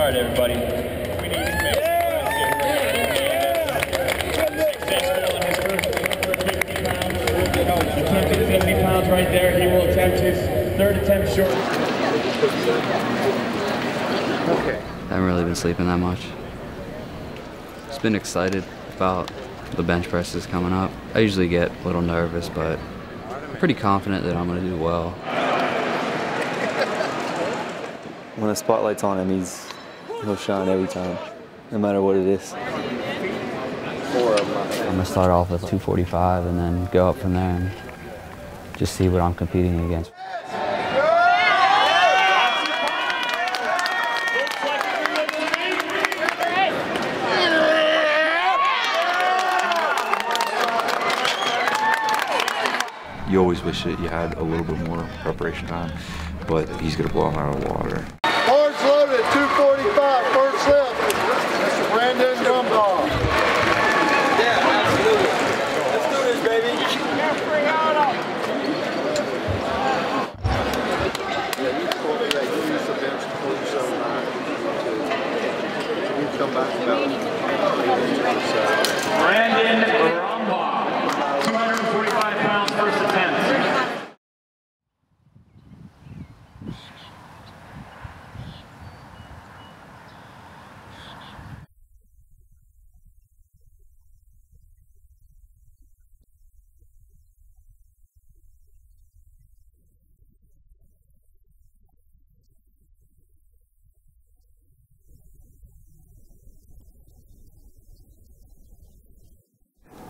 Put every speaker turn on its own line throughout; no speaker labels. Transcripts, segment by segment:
right, everybody. We need to make attempted 70 pounds right there. He will attempt his third attempt short.
Okay. I haven't really been sleeping that much. Just been excited about the bench presses coming up. I usually get a little nervous, but I'm pretty confident that I'm going to do well.
When the spotlight's on him, he'll shine every time, no matter what it is.
I'm going to start off with 245 and then go up from there and just see what I'm competing against.
You always wish that you had a little bit more preparation time, but he's going to blow him out of the water.
Cards loaded, 245, first lift. Mr. Brandon Rumbaugh.
Yeah, absolutely. Let's do this, baby.
Yeah, you told me that you used the bench before you showed mine. You come back about
Brandon Rumbaugh, 245 pounds, first attempt.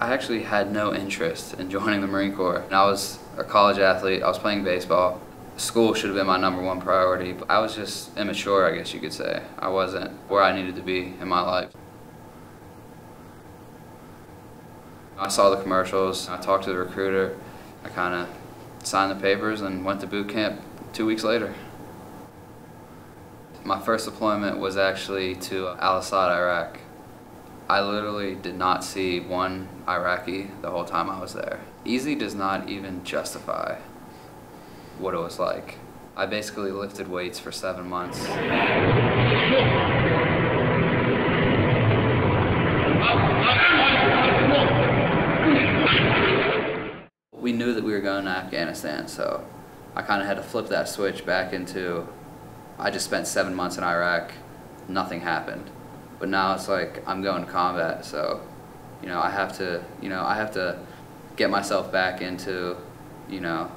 I actually had no interest in joining the Marine Corps. I was a college athlete, I was playing baseball. School should have been my #1 priority, but I was just immature, I guess you could say. I wasn't where I needed to be in my life. I saw the commercials, I talked to the recruiter, I kind of signed the papers and went to boot camp 2 weeks later. My first deployment was actually to Al-Assad, Iraq. I literally did not see one Iraqi the whole time I was there. Easy does not even justify what it was like. I basically lifted weights for 7 months. We knew that we were going to Afghanistan, so I kind of had to flip that switch back into, I just spent 7 months in Iraq, nothing happened. But now it's like I'm going to combat, so I have to get myself back into, I don't know,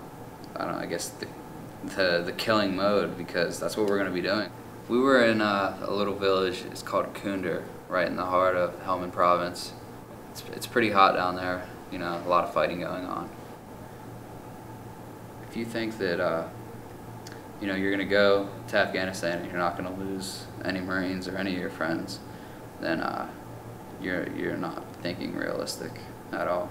I guess the killing mode, because that's what we're going to be doing. We were in a little village. It's called Kunder, right in the heart of Helmand Province. It's pretty hot down there. A lot of fighting going on. If you think that you're going to go to Afghanistan and you're not going to lose any Marines or any of your friends, then you're not thinking realistic at all.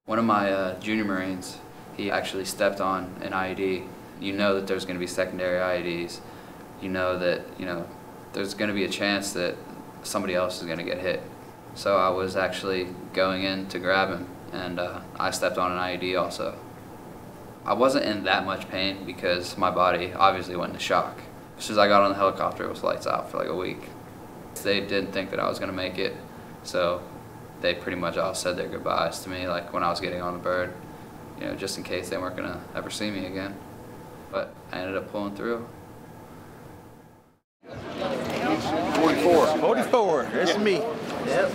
One of my junior Marines, he actually stepped on an IED. You know that there's going to be secondary IEDs. You know that there's going to be a chance that somebody else is going to get hit. So I was actually going in to grab him, and I stepped on an IED also. I wasn't in that much pain because my body obviously went into shock. As soon as I got on the helicopter, it was lights out for like a week. They didn't think that I was going to make it, so they pretty much all said their goodbyes to me, like when I was getting on the bird, just in case they weren't going to ever see me again. But I ended up pulling through.
44. 44, that's me. Yep.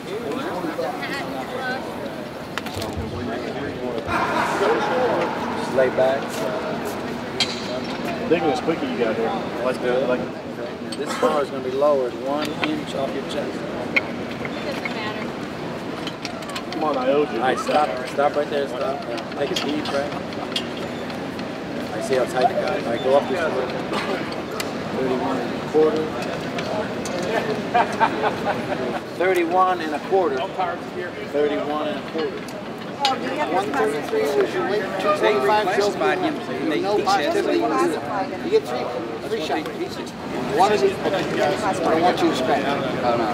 Just lay back.
Think of this quickie you got here. Let's do it.
This bar is going to be lowered 1 inch off your chest.
Come on, I owed you.
All right, stop right there, stop. Take a deep breath. I see how tight you got it. All right, go up just a little bit. 31 and a quarter. 31 and a quarter. 31 and a quarter.
133 was your weight. 245 shows no positivity. You get three shots. One is I don't want you to spend. Oh, no.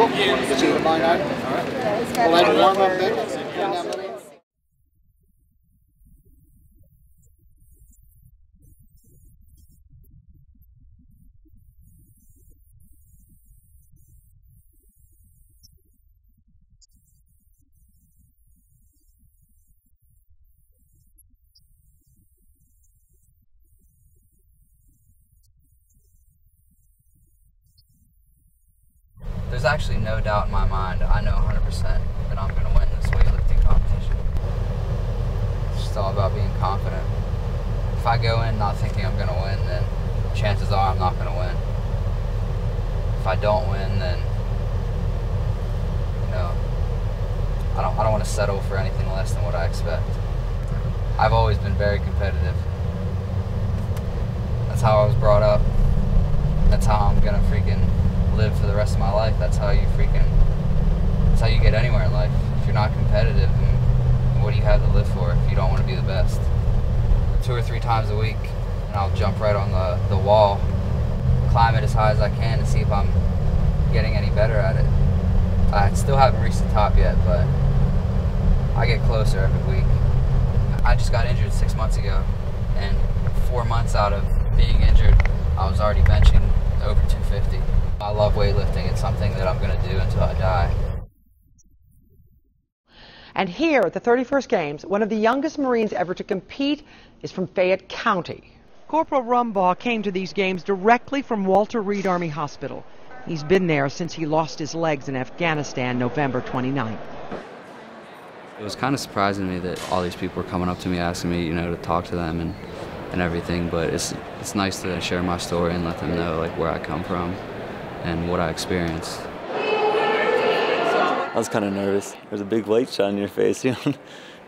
Okay, cool. See the line out? Well, I warm up there.
actually no doubt in my mind. I know 100% that I'm going to win this weightlifting competition. It's just all about being confident. If I go in not thinking I'm going to win, then chances are I'm not going to win. If I don't win, then, you know, I don't want to settle for anything less than what I expect. I've always been very competitive. That's how I was brought up. That's how I'm gonna freaking live for the rest of my life. That's how you get anywhere in life. If you're not competitive, then what do you have to live for if you don't want to be the best? 2 or 3 times a week, and I'll jump right on the wall, climb it as high as I can to see if I'm getting any better at it. I still haven't reached the top yet, but I get closer every week. I just got injured 6 months ago, and 4 months out of being injured, I was already benching over 250. I love weightlifting. It's something that I'm going to do until I die.
And here at the 31st Games, one of the youngest Marines ever to compete is from Fayette County. Corporal Rumbaugh came to these games directly from Walter Reed Army Hospital. He's been there since he lost his legs in Afghanistan November 29th.
It was kind of surprising to me that all these people were coming up to me asking me, you know, to talk to them and everything, but it's nice to share my story and let them know like where I come from and what I experienced.
I was kind of nervous. There's a big light shine in your face, you know,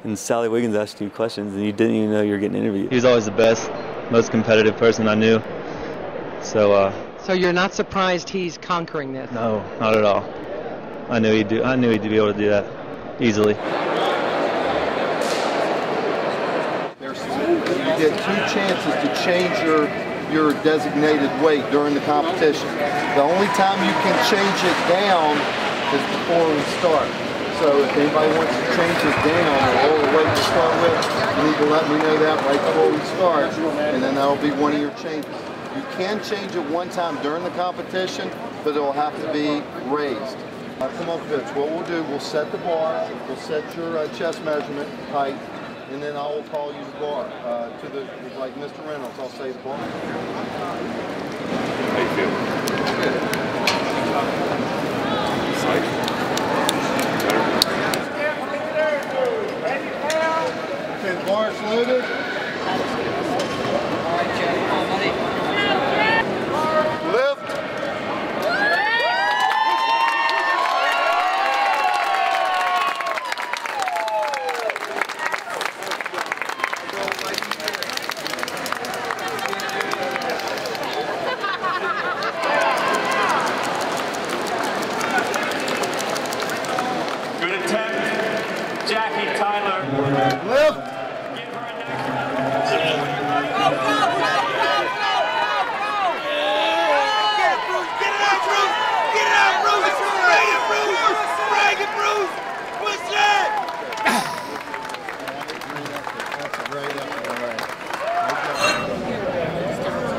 and Sally Wiggins asked you questions and you didn't even know you were getting interviewed.
He was always the best, most competitive person I knew. So
you're not surprised he's conquering this?
No, not at all. I knew he'd be able to do that easily.
You get 2 chances to change your designated weight during the competition. The only time you can change it down is before we start. So if anybody wants to change it down or lower the weight to start with, you need to let me know that right before we start, and then that'll be one of your changes. You can change it one time during the competition, but it will have to be raised. Come up here. What we'll do, we'll set the bar, we'll set your chest measurement height, and then I will call you the bar. Like Mr. Reynolds, I'll say the bar.
How you feel?
Okay, the bar is loaded.
All right, Joe. Come on, buddy.
Lift.
Good attempt, Jackie Tyler.
Lift.
Give her a neck.
Get it out, Bruce! Get it out, Bruce! Bring it, Bruce! Bring it, Bruce! Push that!
That's a great effort.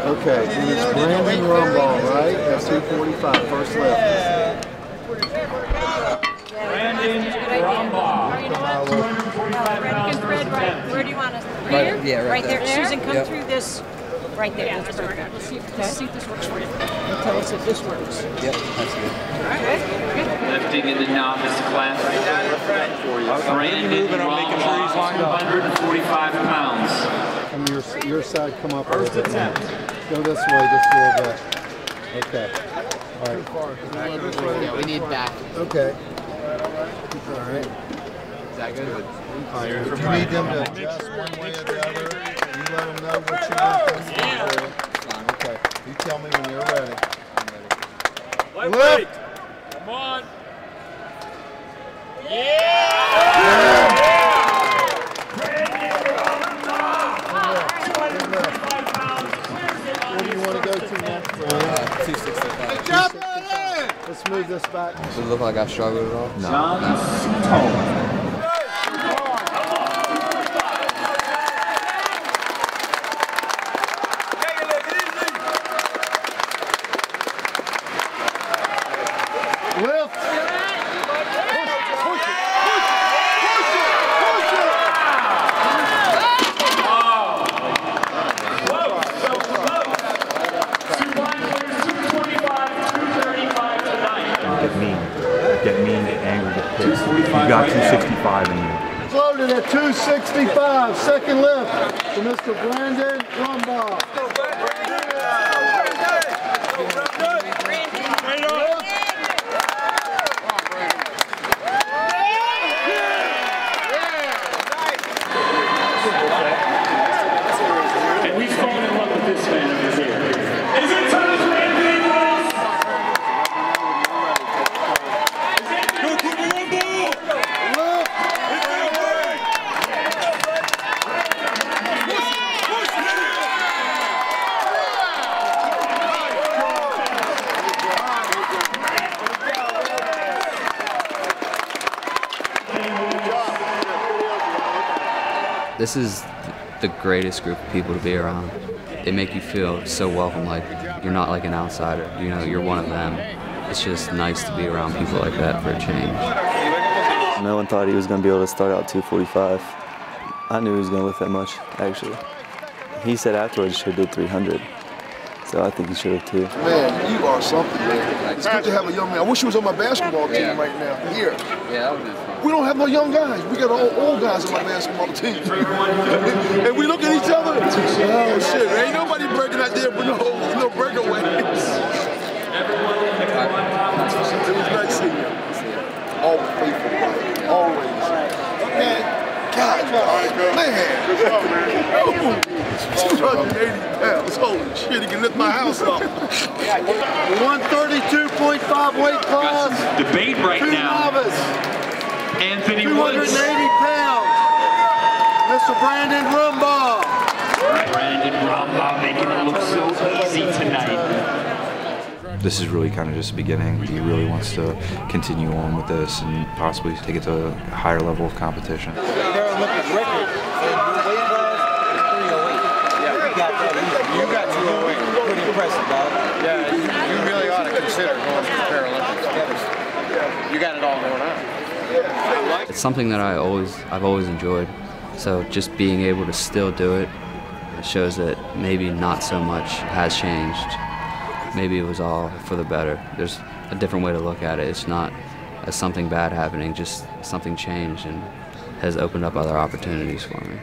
Okay, and it's Brandon Rumbaugh, right? That's 245, first lift.
Brandon Rumbaugh. 245 pounds, first attempt.
Where do you want us?
Right,
Here?
yeah, right
there.
there.
Susan, come
Yep.
through this. Right there. That's perfect. Let's see if this works for you. And tell us if this works.
Yep, that's good.
Lifting in the novice class. Brandon Rumbaugh, 245 pounds.
Come your side, come up. First attempt. Go this way just a little bit. Okay. All right.
Yeah, we need back.
Okay. All right.
Is that good?
All right. If you need them to adjust one way or the other, you let them know what you want them to do. Okay. You tell me when you're ready. I'm ready. Lift.
Come on.
What do you want to go to next?
265.
Let's move this back.
Does it look like I struggled at all?
John
Lift.
At me. got 265 in you.
Floated at 265, second lift to Mr. Brandon Rumbaugh.
And we've fallen in love with this man over here. Is it time for NBA Girls?
This is the greatest group of people to be around. They make you feel so welcome, like you're not like an outsider. You know, you're one of them. It's just nice to be around people like that for a change.
No one thought he was going to be able to start out 245. I knew he was going to lift that much, actually. He said afterwards he should have did 300. So I think he should have too.
Man, you are something, man. It's good to have a young man. I wish he was on my basketball team right now. Here.
Yeah, that would be fun.
We don't have no young guys. We got all old guys on my basketball team. And we look at each other. Oh shit, there ain't nobody breaking out there with no breakaways. It was nice seeing you. Always faithful, brother. Always. Man, God, man. 280 pounds. Holy shit, he can lift my house up. 132.5 weight class.
Debate right now.
Novice.
Anthony
280
Woods.
pounds. Mr. Brandon Rumbaugh.
Brandon Rumbaugh making it look so easy tonight.
This is really kind of just the beginning. He really wants to continue on with this and possibly take it to a higher level of competition.
Paralympic record in the weight class is 308. Yeah, you got that easy. You got 208. Pretty impressive, dog.
Yeah, you really ought to consider going to the Paralympics. You got it all going on.
It's something that I've always enjoyed. So just being able to still do it shows that maybe not so much has changed. Maybe it was all for the better. There's a different way to look at it. It's not as something bad happening, just something changed and has opened up other opportunities for me.